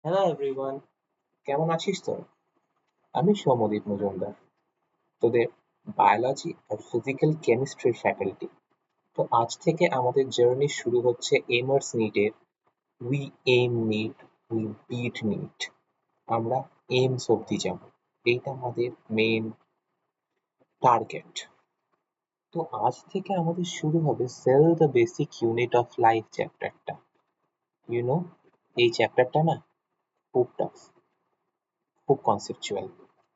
Hello everyone, কেমন আছিস তোর? আমি সৌম্যদীপ মজুমদার, তোদের বায়োলজি আর ফিজিক্যাল কেমিস্ট্রির ফ্যাকাল্টি। তো আজ থেকে আমাদের জার্নি শুরু হচ্ছে এমার্স নিটের we aim NEET, we beat NEET. আমরা এইমস অব্দি যাব, এইটা আমাদের মেন টার্গেট। তো আজ থেকে আমাদের শুরু হবে cell the basic unit of life চ্যাপ্টারটা। ইউ নো, এই চ্যাপ্টারটা না খুব টাফ, খুব কনসেপচুয়াল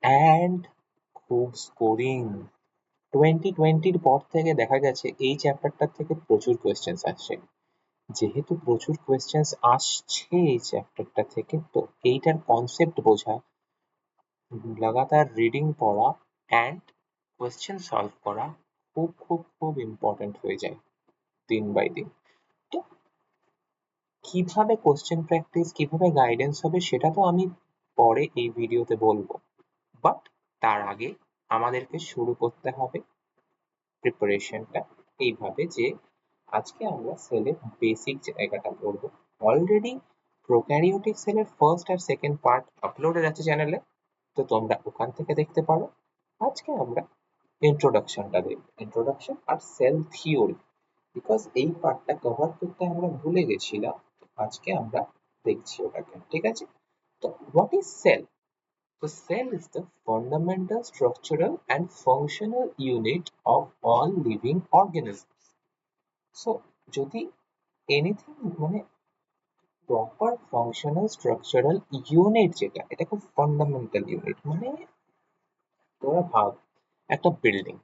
অ্যান্ড খুব স্কোরিং। 2020-র পর থেকে দেখা গেছে এই চ্যাপ্টারটা থেকে প্রচুর কোয়েশ্চেন্স আসছে। যেহেতু প্রচুর কোয়েশ্চেন্স আসছে এই চ্যাপ্টারটা থেকে, তো এইটার কনসেপ্ট বোঝা, লাগাতার রিডিং পড়া অ্যান্ড কোয়েশ্চেন সলভ করা খুব খুব খুব ইম্পর্টেন্ট হয়ে যায় দিন বাই দিন। তো কিভাবে কোয়েশ্চেন প্র্যাকটিস, কিভাবে গাইডেন্স হবে সেটা তো আমি পরে এই ভিডিওতে বলবো, বাট তার আগে আমাদেরকে শুরু করতে হবে প্রিপারেশনটা এইভাবে যে আজকে আমরা সেলের বেসিক জায়গাটা পড়বো। অলরেডি প্রোক্যারিওটিক সেলের ফার্স্ট আর সেকেন্ড পার্ট আপলোডেড আছে চ্যানেলে, তো তোমরা ওখান থেকে দেখতে পারো। আজকে আমরা ইন্ট্রোডাকশনটা দেখব, ইন্ট্রোডাকশন আর সেল থিওরি, বিকজ এই পার্টটা কভার করতে আমরা ভুলে গেছিলাম। আজকে আমরা দেখছি ওটাকে, ঠিক আছে? তো what is sell? The cell is the fundamental structural and functional unit of all living organisms. So যদি এনিথিং মানে প্রপার ফাংশনাল স্ট্রাকচারাল ইউনিট, যেটা এটা খুব ফান্ডামেন্টাল ইউনিট। মানে তোরা ভাব, একটা বিল্ডিং,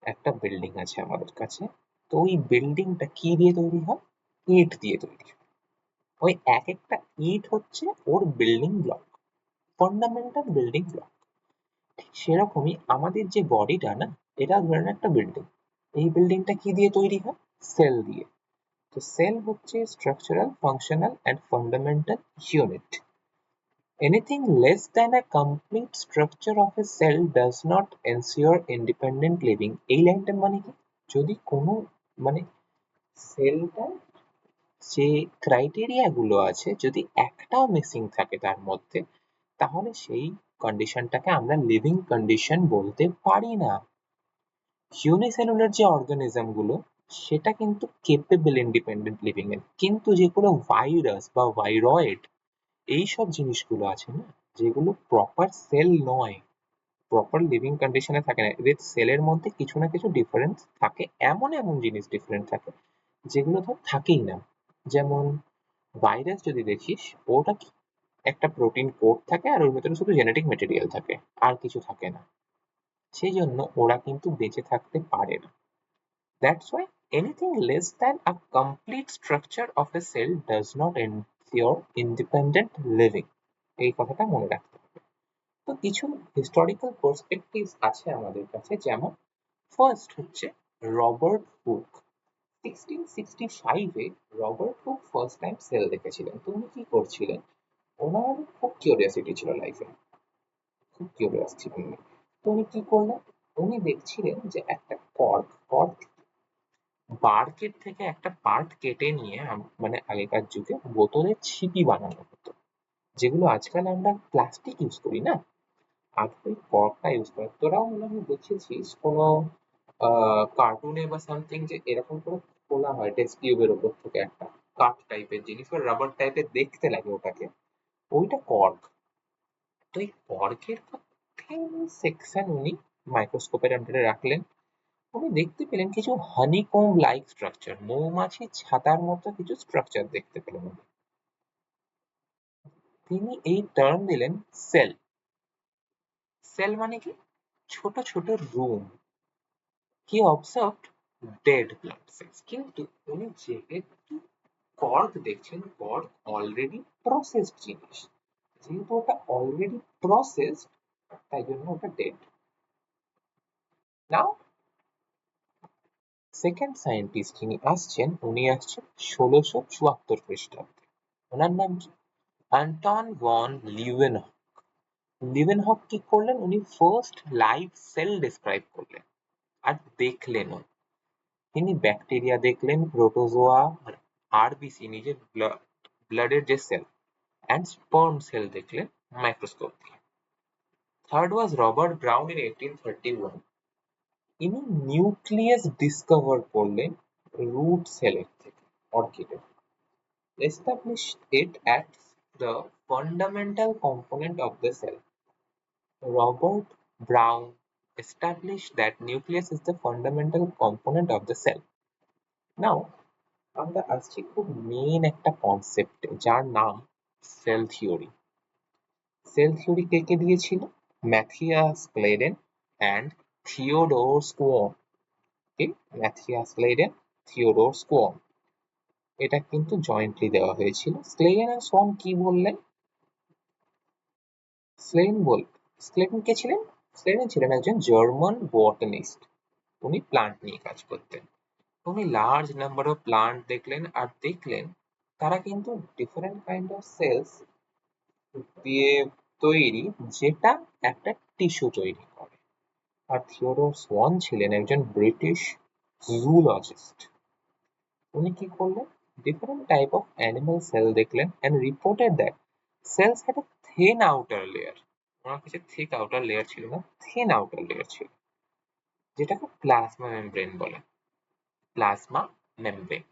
একটা বিল্ডিং আছে আমাদের কাছে। তো ওই বিল্ডিংটা কি দিয়ে তৈরি হয়? ইট দিয়ে তৈরি হয়। ওই এক একটা ইট হচ্ছে ওর building block, fundamental building block. ঠিক সেরকমই আমাদের যে বডিটা না, এটা ধরেন একটা বিল্ডিং। এই বিল্ডিংটা কি দিয়ে তৈরি হয়? সেল দিয়ে। তো সেল হচ্ছে structural, functional and fundamental unit. Anything less than a complete structure of a cell does not ensure independent living. এই লাইনটার মানে কি? যদি কোনো মানে সেলটা যে ক্রাইটেরিয়া গুলো আছে, যদি একটাও মিসিং থাকে তার মধ্যে, তাহলে সেই কন্ডিশনটাকে আমরা লিভিং কন্ডিশন বলতে পারি না। ইউনিসেলুলার যে অর্গানিজম গুলো, সেটা কিন্তু কেপেবল ইন্ডিপেন্ডেন্ট লিভিং এর, কিন্তু যেগুলো ভাইরাস বা ভাইরয়েড এইসব জিনিসগুলো আছে না, যেগুলো প্রপার সেল নয়, প্রপার লিভিং কন্ডিশনে থাকে না, এদের সেলের মধ্যে কিছু না কিছু ডিফারেন্স থাকে, এমন এমন জিনিস ডিফারেন্ট থাকে যেগুলো ধর থাকেই না। যেমন ভাইরাস যদি দেখিস, ওটা কি একটা প্রোটিন কোড থাকে আর ওর ভেতরে শুধু জেনেটিক মেটেরিয়াল থাকে, আর কিছু থাকে না। সেই জন্য ওরা কিন্তু বেঁচে থাকতে পারে না। That's why anything less than a complete structure of a cell does not ensure independent living. এই কথাটা মনে রাখতে হবে। তো কিছু হিস্টোরিক্যাল পার্সপেক্টিভস আছে আমাদের কাছে, যেমন ফার্স্ট হচ্ছে রবার্ট হুক। 1665-এ Robert Hooke first time cell দেখেছিলেন। তো উনি কি করছিলেন? ওনার খুব কিউরিয়াসিটি ছিল লাইফে, খুব কিউরিয়াস ছিলেন উনি। তো উনি কি করলেন? উনি দেখছিলেন যে একটা কর্ক, কর্ক বার্কের থেকে একটা পার্ট কেটে নিয়ে মানে আগেকার যুগে বোতলের ছিপি বানানো হতো, যেগুলো আজকাল আমরা প্লাস্টিক ইউজ করি না, আগে ওই কর্কটা ইউজ করে। তোরাও মনে হয় দেখেছিস কোনো কার্টুনে বা সামথিং, যে এরকম করে খোলা হয় টেস্ট টিউবের ওপর থেকে একটা কাঠ টাইপের জিনিস বা রাবার টাইপের দেখতে লাগে ওটাকে, ওইটা কর্ক। তো এই কর্কের থিন সেকশন উনি মাইক্রোস্কোপের আন্ডারে রাখলেন। উনি দেখতে পেলেন কিছু হানিকম্ব লাইক স্ট্রাকচার, মৌমাছি ছাতার মতো কিছু স্ট্রাকচার দেখতে পেলেন উনি। তিনি এই টার্ম দিলেন সেল। সেল মানে কি? ছোট ছোট রুম। হি অবজার্ভড ডেড ব্লাড সেলস। কিন্তু উনি যেহেতু কর্ক দেখছেন, কর্ক অলরেডি প্রসেসড জিনিস, যেহেতু ওটা অলরেডি প্রসেসড, তাই জন্য ওটা ডেড। নাও সেকেন্ড সায়েন্টিস্ট যিনি আসছেন, উনি আসছেন 1674 খ্রিস্টাব্দে। ওনার নাম কি? Anton von Leeuwenhoek. লিউয়েনহক কি করলেন? উনি ফার্স্ট লাইভ সেল ডিসক্রাইব করলেন আর দেখলেনও। তিনি ব্যাকটেরিয়া দেখলেন, প্রোটোজোয়া, আর আরবিসি নিজের ব্লাডের যে সেল, and sperm cell দেখলেন মাইক্রোস্কোপ দিয়ে। Third was Robert brown in 1831। ইনি নিউক্লিয়াস ডিসকভার করলেন রুট সেলের থেকে, অর্কিডের। Established it as the fundamental component of the cell. Robert Brown established that nucleus is the fundamental component of the cell. Now, আমরা আসছি খুব main একটা কনসেপ্টে, যার নাম সেল থিওরি। সেল থিওরি কে কে দিয়েছিল? Matthias Schleiden and Theodor Schwann. Matthias Schleiden, Theodor Schwann, এটা কিন্তু জয়েন্টলি দেওয়া হয়েছিল। ক্লেডেন আর সোয়াম কি বললেন? স্লেডেন কে ছিলেন? স্লেডেন ছিলেন একজন জার্মান বটানিস্ট। উনি প্লান্ট নিয়ে কাজ করতেন। উনি লার্জ নাম্বার অফ প্লান্ট দেখলেন, আর দেখলেন তারা কিন্তু ডিফারেন্ট কাইন্ড অফ সেলস দিয়ে তৈরি, যেটা একটা টিস্যু তৈরি করে। আর থিওডোর সোয়ান ছিলেন একজন ব্রিটিশ জুলজিস্ট। উনি কি করলেন? Different type of animal cell দেখলেন and reported that cells had a thin outer layer. ওনার কাছে thick outer layer ছিল না, thin outer layer ছিল, যেটাকে প্লাজমা মেমব্রেন বলে। Plasma membrane.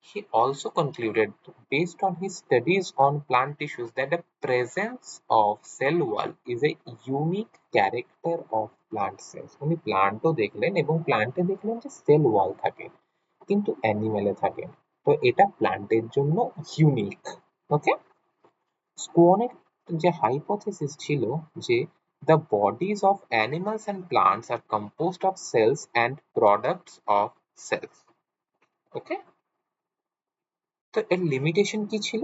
He also concluded, based on his studies on plant tissues, that the presence of cell wall is a unique character of plant cells. উনি প্লান্টও দেখলেন এবং প্লান্টে দেখলেন যে সেল ওয়াল থাকে, কিন্তু অ্যানিমেলে থাকে। তো এটা প্লান্টের জন্য ইউনিক। ওকে, স্কোয়ানের যে হাইপোথেসিস ছিল যে the bodies of animals and plants are composed of cells and products of cells. ওকে, তো এর লিমিটেশন কি ছিল?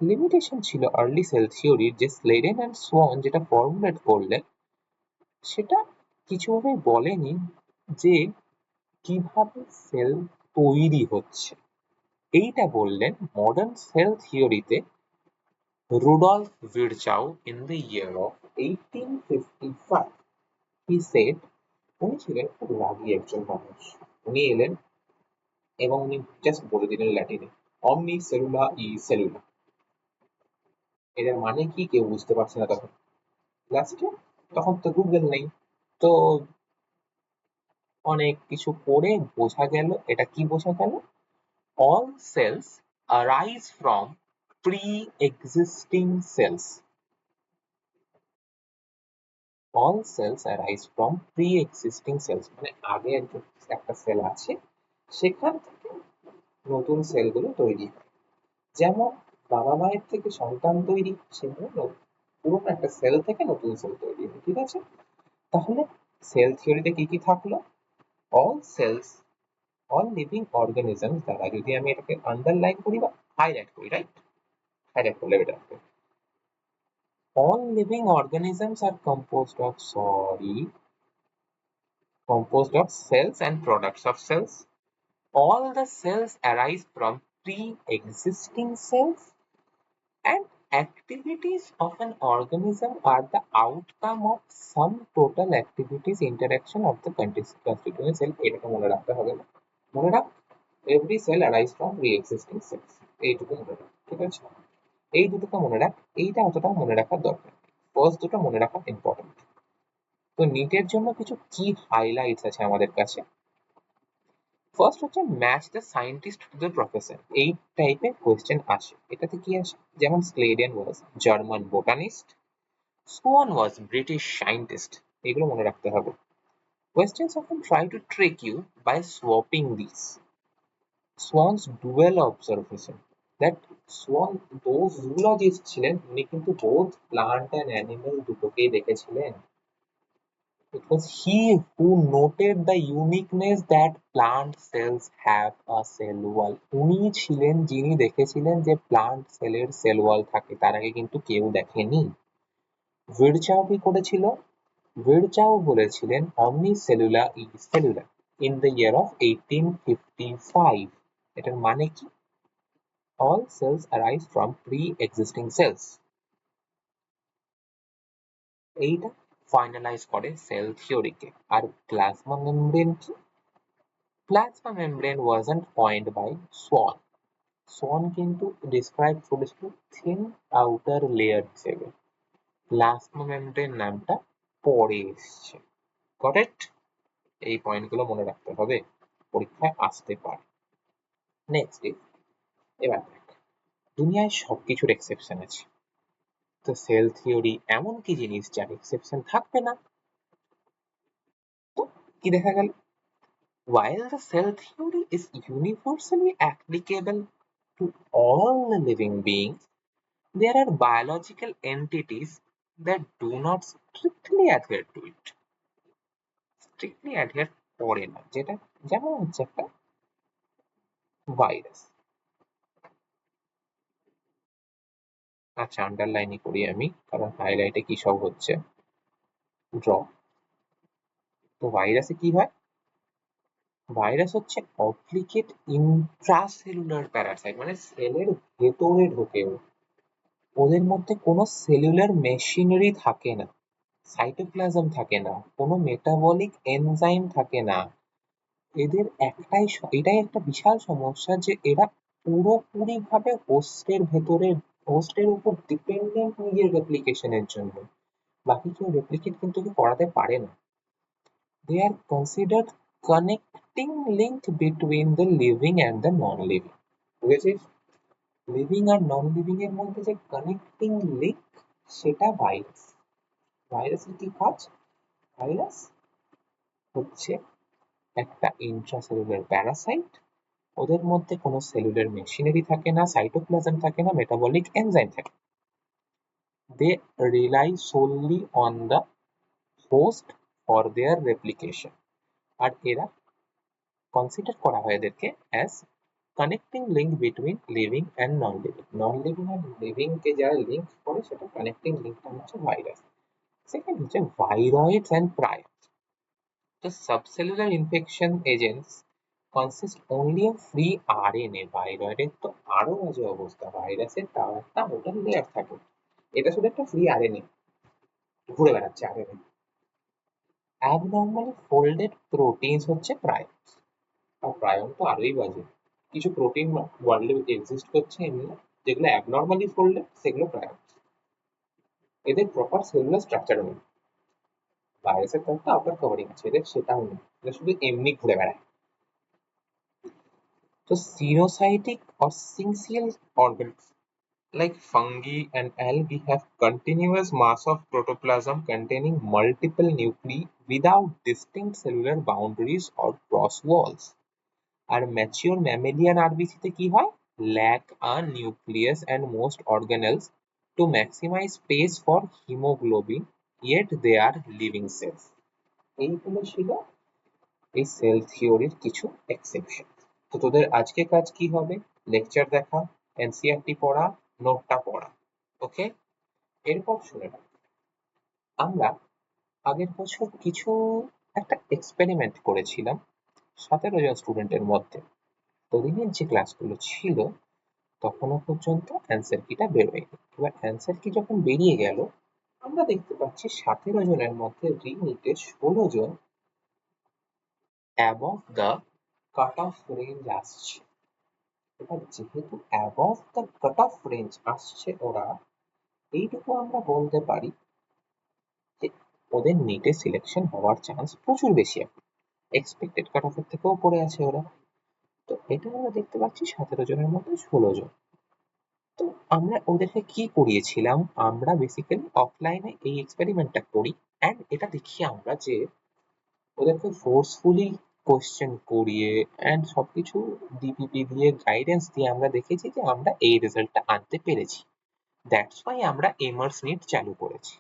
লিমিটেশন ছিল আর্লি সেল থিওরির, যে স্লেডেন অ্যান্ড সোয়ান যেটা ফর্মুলেট করলেন, সেটা কিছুভাবে বলেনি যে কিভাবে সেল তৈরি হচ্ছে। এইটা বললেন মডার্ন সেল থিওরিতে Rudolf Virchow in the year of 1855. He said, উনি ছিলেন খুব রাগী একজন মানুষ। উনি এলেন এবং উনি জাস্ট বলে দিলেন ল্যাটিনে, অমনি সেলুলা ই সেলুলা। এটার মানে কি কেউ বুঝতে পারছে না তখন। লাস্টে তখন তো গুগল নেই, তো অনেক কিছু করে বোঝা গেল, এটা কি বোঝা গেল? all cells arise from pre-existing cells. All cells arise from pre-existing cells. মানে আগে একটা সেল আছে, সেখান থেকে নতুন সেলগুলো তৈরি হয়। যেমন বাবা মায়ের থেকে সন্তান তৈরি, সেভাবে পুরোনো একটা সেল থেকে নতুন সেল তৈরি হয়। ঠিক আছে, তাহলে সেল থিওরিতে কি কি থাকলো? All cells, all living organism দ্বারা, যদি আমি এটাকে আন্ডারলাইন করি বা হাইলাইট করি, রাইট, হাইলাইট করলে বেটার হবে। All living organisms are composed of cells and products of cells. All the cells arise from pre-existing cells, and activities of an organism are the outcome of some total activities interaction of the constituent cell. এটাকে মনে রাখতে হবে না, মনে রাখ every cell arise from pre-existing cells, এইটুকু মনে রাখ। ঠিক আছে, এই দুটোকে মনে রাখ, এইটা অতটা মনে রাখার দরকার, ফার্স্ট দুটো মনে রাখা ইম্পর্টেন্ট। তো নিটের জন্য কিছু কি হাইলাইটস আছে আমাদের কাছে। ফার্স্ট হচ্ছে match the scientist to the professor. এই টাইপের কোয়েশ্চেন আসে। এটাতে কি আসে? যেমন স্লেডেন ওয়াজ জার্মান বোটানিস্ট, সোয়ান ওয়াজ ব্রিটিশ সায়েন্টিস্ট, এগুলো মনে রাখতে হবে। Questions often try to trick you by swapping these. Swan's dual observation, that Swan, those zoologist ছিলেন, উনি কিন্তু both plant and animal দুটোকেই দেখেছিলেন। It was he who noted the uniqueness that plant cells have a cell wall. উনি ছিলেন যিনি দেখেছিলেন যে প্লান্ট সেলের সেল ওয়াল থাকে, তার আগে কিন্তু কেউ দেখেনি। ভিরচাও কি করেছিল? ভিরচাও বলেছিলেন omni cellula is cellular in the year of 1855. এটার মানে কি? all cells arise from pre-existing cells. এইটা ফাইনালাইজ করে সেল থিওরিকে। আর প্লাজমা মেমব্রেন কি? Plasma membrane wasn't coined by Swan. Swan কিন্তু ডিসক্রাইব করেছিল থিন আউটার লেয়ার হিসেবে, প্লাজমা মেমব্রেন নামটা পরে এসছে। Got it? এই পয়েন্টগুলো মনে রাখতে হবে, পরীক্ষায় আসতে পারে। নেক্সট, এবার দেখ, দুনিয়ায় সবকিছুর এক্সেপশন আছে, তো সেল থিওরি এমন কি জিনিস যার এক্সেপশন থাকবে না? তো কি দেখা গেল? While the cell theory is universally applicable to all living beings, there are biological entities that do not strictly adhere to it. Strictly adhere করে না, যেটা যেমন হচ্ছে একটা ভাইরাস। আচ্ছা, আন্ডারলাইনই করি আমি, কারণ হাইলাইটে কি সব হচ্ছে, ড্র। তো ভাইরাসে কি হয়? ভাইরাস হচ্ছে অপ্লিকেট ইন্ট্রাসেলুলার প্যারাসাইট, মানে সেলের ভেতরে ঢোকে। ওদের মধ্যে কোনো সেলুলার মেশিনারি থাকে না, সাইটোপ্লাজম থাকে না, কোনো মেটাবলিক এনজাইম থাকে না। এদের এটাই একটা বিশাল সমস্যা যে এরা পুরোপুরি ভাবে হোস্টের উপর ডিপেন্ডেন্ট নিজের রেপ্লিকেশনের জন্য। বাকি কেউ রেপ্লিকেট কিন্তু করাতে পারে না। They are considered connecting link between the living and the non-living. বুঝেছিস? লিভিং আর নন লিভিং এর মধ্যে যে কানেক্টিং লিঙ্ক, সেটা ভাইরাস। ভাইরাসের কি কাজ? ভাইরাস হচ্ছে একটা ইন্ট্রাসেলুলার প্যারাসাইট। ওদের মধ্যে কোনো সেলুলার মেশিনারি থাকে না, সাইটোপ্লাজম থাকে না, মেটাবলিক এনজাইম থাকে। They rely solely on the host for their replication. আর এরা কনসিডার করা হয় এদেরকে as connecting link between living and non living. Non living আর লিভিং কে যারা লিঙ্ক করে, সেটা কানেক্টিং লিঙ্কটা হচ্ছে ভাইরাস। সেকেন্ড হচ্ছে ভাইরয়েডস অ্যান্ড প্রায়স। তো subcellular infection agents consist only of free RNA. ভাইরয়েডের তো আরো বাজে অবস্থা, ভাইরাসের তাও একটা ওটার লেয়ার থাকে, এটা শুধু একটা ফ্রি আরএনএ ঘুরে বেড়াচ্ছে আরএনএ। অ্যাবনর্মালি ফোল্ডেড প্রোটিনস হচ্ছে প্রায়ন। আর প্রায়ন তো আরোই বাজে। কিছু প্রোটিন ওয়ার্ল্ডে এক্সিস্ট করছে এমনি, যেগুলো অ্যাবনর্মালি ফোল্ডেড, সেগুলো প্রায়ন। এদের প্রপার সেলুলার স্ট্রাকচারও নেই। ভাইরাসের তো একটা আউটার কভারিং আছে, এদের সেটাও নেই, এরা শুধু এমনি ঘুরে বেড়ায়। তো coenocytic or syncytial organs like fungi and algae have continuous mass of protoplasm containing multiple nuclei without distinct cellular boundaries or cross walls. আর ম্যাচিওর ম্যামেলিয়ান আরবিসিতে কি হয়? lack a nucleus and most organelles to maximize space for hemoglobin, yet they are living cells. এইগুলো ছিল এই sell থিওরির কিছু exception. তো তোদের আজকে কাজ কি হবে? লেকচার দেখা, এনসিইআরটি পড়া, নোটটা পড়া। ওকে? এরপর শুনে নাও, আমরা আগের বছর একটা এক্সপেরিমেন্ট করেছিলাম 17 জন স্টুডেন্টের মধ্যে। ওদিনের যে ক্লাসগুলো ছিল তখনো পর্যন্ত অ্যান্সার কিটা বেরোয়নি। এবার অ্যান্সার কি যখন বেরিয়ে গেল, আমরা দেখতে পাচ্ছি 17 জনের মধ্যে রিনিটে 16 জন above the cut off range আসছে। এবার যেহেতু above the cut off range আসছে ওরা, এইটুকু আমরা বলতে পারি যে ওদের নিটে সিলেকশন হওয়ার চান্স প্রচুর বেশি। এখন এক্সপেক্টেড কাট অফের থেকেও পড়ে আছে ওরা। তো এটা আমরা দেখতে পাচ্ছি 17 জনের মধ্যে 16 জন। তো আমরা ওদেরকে কি করিয়েছিলাম, আমরা বেসিক্যালি অফলাইনে এই এক্সপেরিমেন্টটা করি অ্যান্ড এটা দেখি আমরা যে ওদেরকে ফোর্সফুলি কোয়েশ্চেন করিয়ে অ্যান্ড সবকিছু ডিপিপি দিয়ে গাইডেন্স দিয়ে আমরা দেখেছি যে আমরা এই রেজাল্টটা আনতে পেরেছি। দ্যাটস ওয়াই আমরা এমার্স নিট চালু করেছি।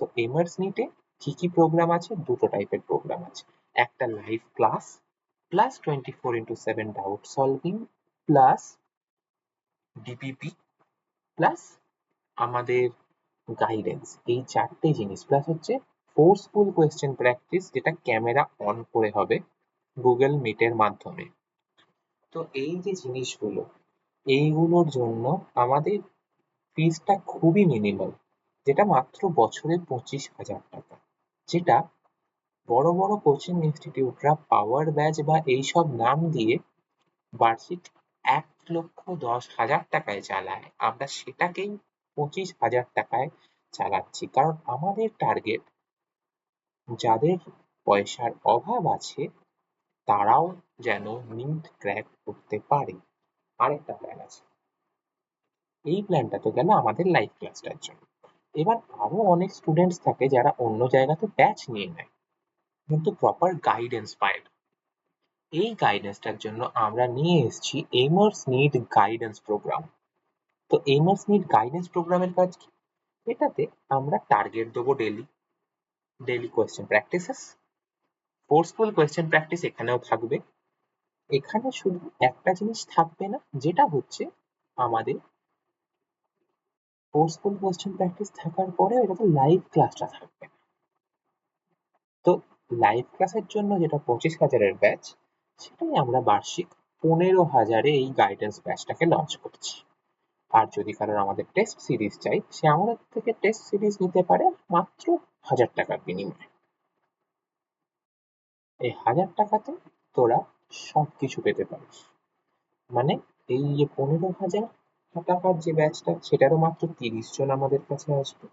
তো এমার্স নিটে কি কি প্রোগ্রাম আছে? দুটো টাইপের প্রোগ্রাম আছে। একটা live class plus 24x7 doubt solving plus DPP plus আমাদের গাইডেন্স, এই চারটে জিনিস প্লাস হচ্ছে ফোর্সফুল কোয়েশ্চেন প্র্যাকটিস, যেটা ক্যামেরা অন করে হবে গুগল মিটের মাধ্যমে। তো এই যে জিনিসগুলো, এইগুলোর জন্য আমাদের ফিসটা খুবই মিনিমাল, যেটা মাত্র বছরে 25,000 টাকা, যেটা বড় বড় কোচিং ইনস্টিটিউটরা পাওয়ার ব্যাচ বা এইসব নাম দিয়ে বার্ষিক 1 1,10,000 টাকায় চালায়, আমরা সেটাকেই 25,000 টাকায় চালাচ্ছি, কারণ আমাদের টার্গেট যাদের পয়সার অভাব আছে তারাও যেন নিট ক্র্যাক করতে পারে। আরেকটা প্ল্যান আছে, এই প্ল্যানটা তো গেল আমাদের লাইভ ক্লাসটার জন্য। এবার আরো অনেক স্টুডেন্টস থাকে যারা অন্য জায়গাতে ব্যাচ নিয়ে নেয় কিন্তু প্রপার গাইডেন্স পায় না। এই গাইডেন্সটার জন্য আমরা নিয়ে এসেছি এইমার্স নিট গাইডেন্স প্রোগ্রাম। তো এইমার্স নিট গাইডেন্স প্রোগ্রামের কাজ কি? এটাতে আমরা টার্গেট দেবো daily question practices, forceful question practice এখানেও থাকবে। এখানে শুধু একটা জিনিস থাকবে না, যেটা হচ্ছে আমাদের ফোর্সফুল কোয়েশ্চেন প্র্যাকটিস থাকার পরে এটাতে লাইভ ক্লাসটা থাকবে। তো লাইভ ক্লাসের জন্য যেটা 25,000-এর ব্যাচ, সেটাই আমরা বার্ষিক 15,000-এ এই গাইডেন্স ব্যাচটাকে লঞ্চ করছি। আর যদি কারোর আমাদের টেস্ট সিরিজ চাই, সে আমাদের থেকে টেস্ট সিরিজ নিতে পারে মাত্র 1,000 টাকার বিনিময়ে। এই 1,000 টাকাতে তোরা সবকিছু পেতে পারিস। মানে এই যে 15,000 টাকার যে ব্যাচটা, সেটারও মাত্র 30 জন আমাদের কাছে আসবে।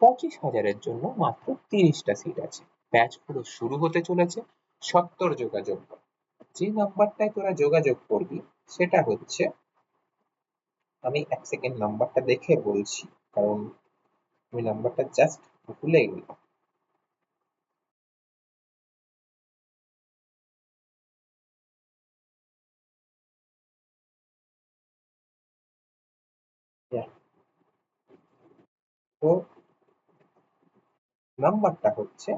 25,000-এর জন্য মাত্র 30টা সিট আছে। ব্যাচ পুরো শুরু হতে চলেছে। সত্বর যোগাযোগ কর। যে নাম্বারটায় তোরা যোগাযোগ করবি সেটা হচ্ছে, আমি এক সেকেন্ড নাম্বারটা দেখে বলছি, কারণ আমি নাম্বারটা জাস্ট ভুলে গেলাম। তো নাম্বারটা হচ্ছে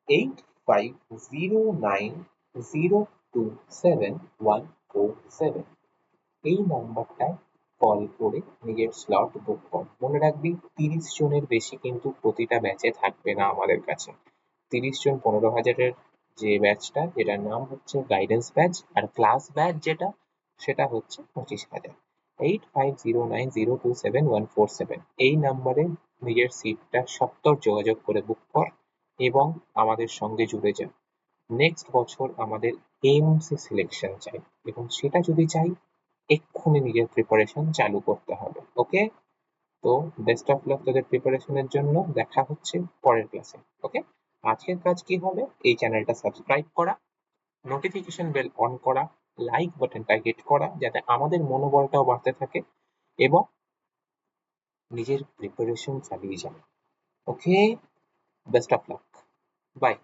8509027147। এই নাম্বারটায় কল করে নিজের স্লট বুক কর। মনে রাখবি 30 জনের বেশি কিন্তু প্রতিটা ব্যাচে থাকবে না আমাদের কাছে। 30 জন 15,000-এর যে ব্যাচটা, যেটার নাম হচ্ছে গাইডেন্স ব্যাচ, আর ক্লাস ব্যাচ যেটা, সেটা হচ্ছে 25,000। 8509027147 এই নাম্বারে নিজের সিটটা সত্বর যোগাযোগ করে বুক কর এবং আমাদের সঙ্গে জুড়ে যা। নেক্সট বছর আমাদের এইমসে সিলেকশন চাই, এবং সেটা যদি চাই এক্ষুনি নিজের প্রিপারেশন চালু করতে হবে। ওকে? তো বেস্ট অফ লাক তোদের প্রিপারেশনের জন্য। দেখা হচ্ছে পরের ক্লাসে। ওকে? আজকের কাজ কি হবে? এই চ্যানেলটা সাবস্ক্রাইব করা, নোটিফিকেশন বেল অন করা, লাইক বাটনটা হিট করা, যাতে আমাদের মনোবলটাও বাড়তে থাকে, এবং নিজের প্রিপারেশন চালিয়ে যাও। Okay? Best of luck. By.